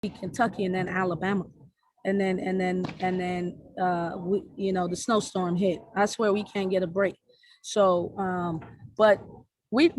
Kentucky and then Alabama. We, the snowstorm hit. I swear we can't get a break. So, but we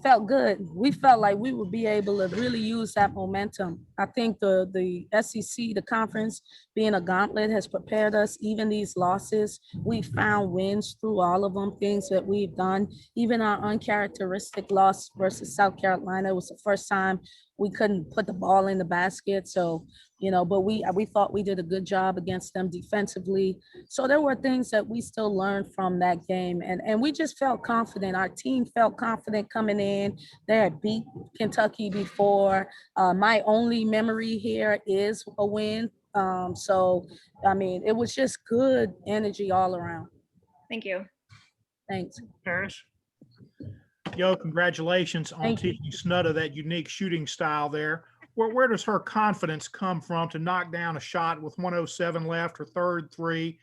felt good. We felt like we would be able to really use that momentum. I think the SEC, the conference, being a gauntlet, has prepared us. Even these losses, we found wins through all of them. Things that we've done. Even our uncharacteristic loss versus South Carolina was the first time we couldn't put the ball in the basket. So, but we thought we did a good job against them defensively. So there were things that we still learned from that game, and we just felt confident. Our team felt confident coming in. They had beat Kentucky before. My only memory here is a win. So I mean, it was just good energy all around. Thank you. Thanks. Paris. Yo, congratulations on Thank you. teaching Snudda that unique shooting style there. Where does her confidence come from to knock down a shot with 107 left, her third three?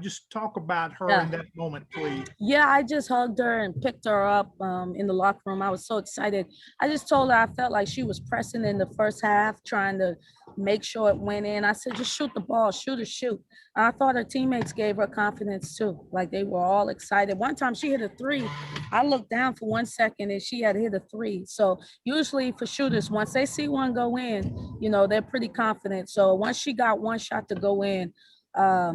Just talk about her in that moment, please. Yeah, I just hugged her and picked her up in the locker room. I was so excited. I just told her I felt like she was pressing in the first half, trying to make sure it went in. I said, just shoot the ball, shoot or shoot. I thought her teammates gave her confidence too. Like they were all excited. One time she hit a three. I looked down for 1 second and she had hit a three. So usually for shooters, once they see one go in, they're pretty confident. So once she got one shot to go in, I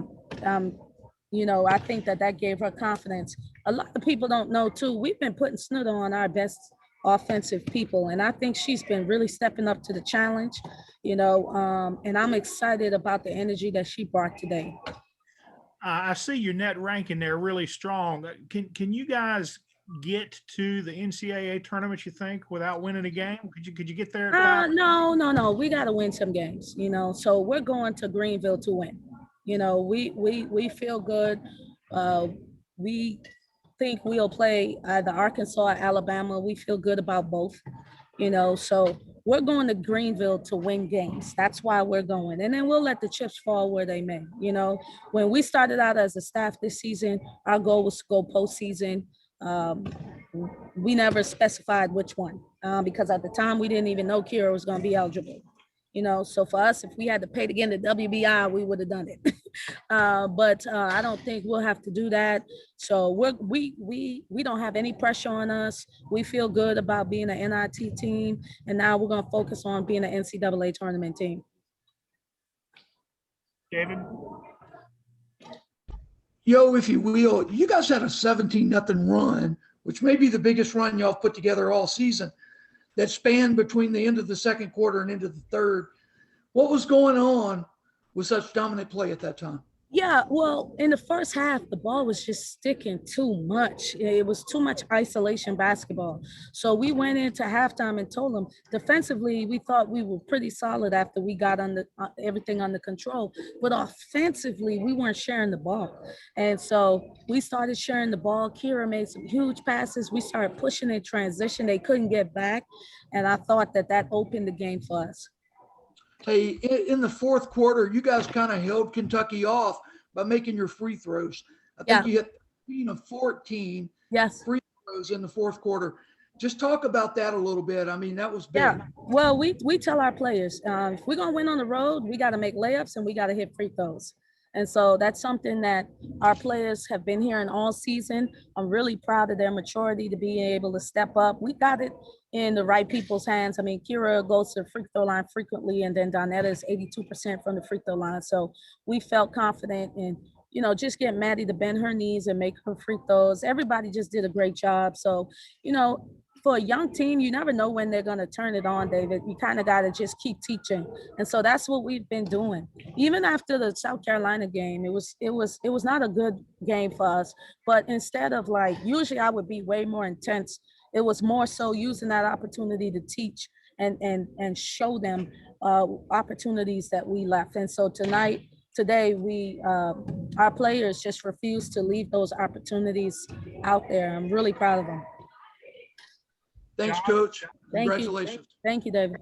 think that gave her confidence. A lot of people don't know too, we've been putting Snudda on our best offensive people. And I think she's been really stepping up to the challenge, and I'm excited about the energy that she brought today. I see your net ranking there really strong. Can you guys get to the NCAA tournament, you think, without winning a game? Could you get there? No. We got to win some games, so we're going to Greenville to win. We feel good. We think we'll play either Arkansas or Alabama. We feel good about both, so we're going to Greenville to win games. That's why we're going. And then we'll let the chips fall where they may. When we started out as a staff this season, our goal was to go postseason. We never specified which one because at the time we didn't even know Kira was going to be eligible. So for us, if we had to pay to get into WBI, we would have done it. But I don't think we'll have to do that. So we don't have any pressure on us. We feel good about being an NIT team, and now we're going to focus on being an NCAA tournament team. David? Yo, if you will, you guys had a 17-0 run, which may be the biggest run y'all put together all season, that spanned between the end of the second quarter and into the third. What was going on with such dominant play at that time? Yeah, well, in the first half, the ball was just sticking too much. It was too much isolation basketball. So we went into halftime and told them defensively, we thought we were pretty solid after we got everything under control. But offensively, we weren't sharing the ball. And so we started sharing the ball. Kira made some huge passes. We started pushing in transition. They couldn't get back. And I thought that opened the game for us. Hey, in the fourth quarter, you guys kind of held Kentucky off by making your free throws. I think you hit 14 free throws in the fourth quarter. Just talk about that a little bit. I mean, that was big. Yeah, well, we tell our players, if we're going to win on the road, we got to make layups and we got to hit free throws. And so that's something that our players have been hearing all season. I'm really proud of their maturity to be able to step up. We got it in the right people's hands. I mean, Kira goes to the free throw line frequently, and then Donetta is 82% from the free throw line. So we felt confident in, just get Maddie to bend her knees and make her free throws. Everybody just did a great job. So, for a young team, you never know when they're going to turn it on, David. You kind of got to just keep teaching. And so that's what we've been doing. Even after the South Carolina game, it was not a good game for us. But instead of usually I would be way more intense. It was more so using that opportunity to teach and show them opportunities that we left. And so today, our players just refused to leave those opportunities out there. I'm really proud of them. Thanks, Coach. Thank Congratulations. you. Thank you, David.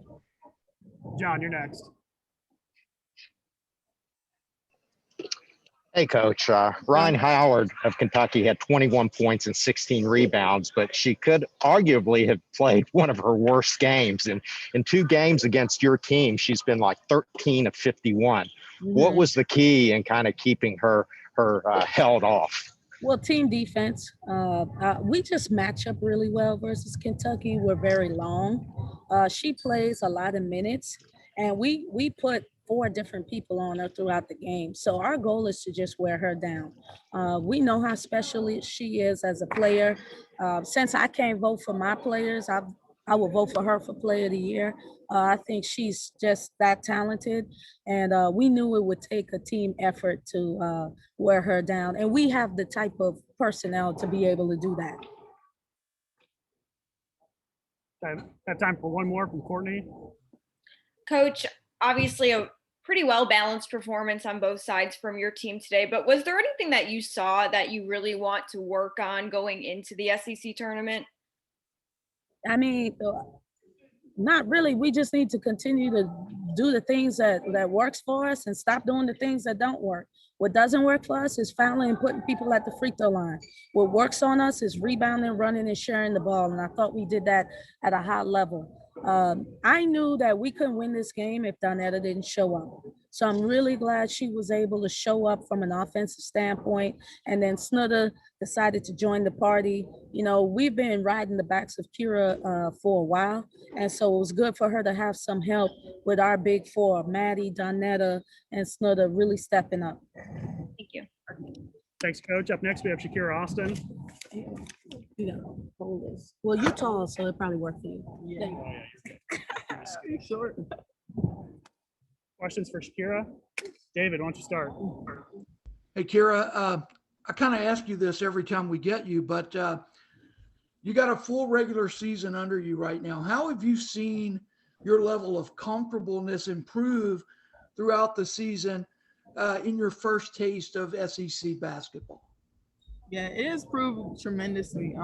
John, you're next. Hey, Coach. Ryan Howard of Kentucky had 21 points and 16 rebounds, but she could arguably have played one of her worst games. And in 2 games against your team, she's been like 13 of 51. What was the key in kind of keeping her held off? Well, team defense. We just match up really well versus Kentucky. We're very long. She plays a lot of minutes, and we put 4 different people on her throughout the game. So our goal is to just wear her down. We know how special she is as a player. Since I can't vote for my players, I will vote for her for Player of the Year. I think she's just that talented, and we knew it would take a team effort to wear her down, and we have the type of personnel to be able to do that. Have time for one more from Courtney. Coach, obviously a pretty well balanced performance on both sides from your team today, but was there anything that you saw that you really want to work on going into the SEC tournament? I mean, not really. We just need to continue to do the things that works for us and stop doing the things that don't work. What doesn't work for us is fouling and putting people at the free throw line. What works on us is rebounding, running, and sharing the ball. And I thought we did that at a high level. I knew that we couldn't win this game if Donetta didn't show up. So I'm really glad she was able to show up from an offensive standpoint. And then Snutter decided to join the party. You know, we've been riding the backs of Kira for a while. And so it was good for her to have some help with our big 4, Maddie, Donetta, and Snutter really stepping up. Thank you. Thanks, Coach. Up next, we have Shakira Austin. You gotta hold this. Well, you're tall, so it probably worked for you. Yeah. Short. Questions for Shakira? David, why don't you start? Hey, Kira, I kind of ask you this every time we get you, but you got a full regular season under you right now. How have you seen your level of comfortableness improve throughout the season in your first taste of SEC basketball? Yeah, it has proved tremendously.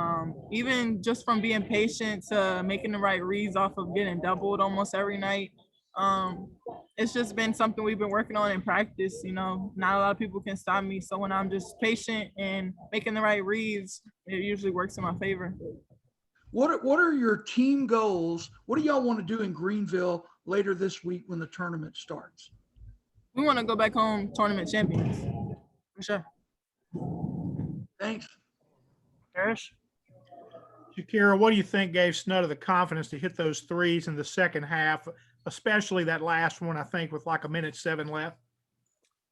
Even just from being patient to making the right reads off of getting doubled almost every night. It's just been something we've been working on in practice. You know, not a lot of people can stop me. So when I'm just patient and making the right reads, it usually works in my favor. What are your team goals? What do y'all want to do in Greenville later this week when the tournament starts? We want to go back home tournament champions, for sure. Thanks. Parrish? Shakira, what do you think gave Snutter the confidence to hit those threes in the second half, especially that last one, I think, with like 1:07 left?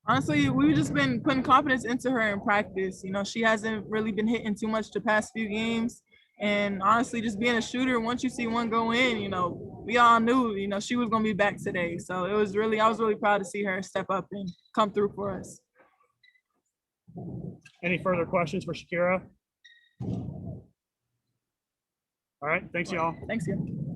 Honestly, we've just been putting confidence into her in practice. You know, she hasn't really been hitting too much the past few games. And honestly, just being a shooter, once you see one go in, you know, we all knew, you know, she was going to be back today. So I was really proud to see her step up and come through for us. Any further questions for Shakira? All right, thanks y'all. Thanks, you.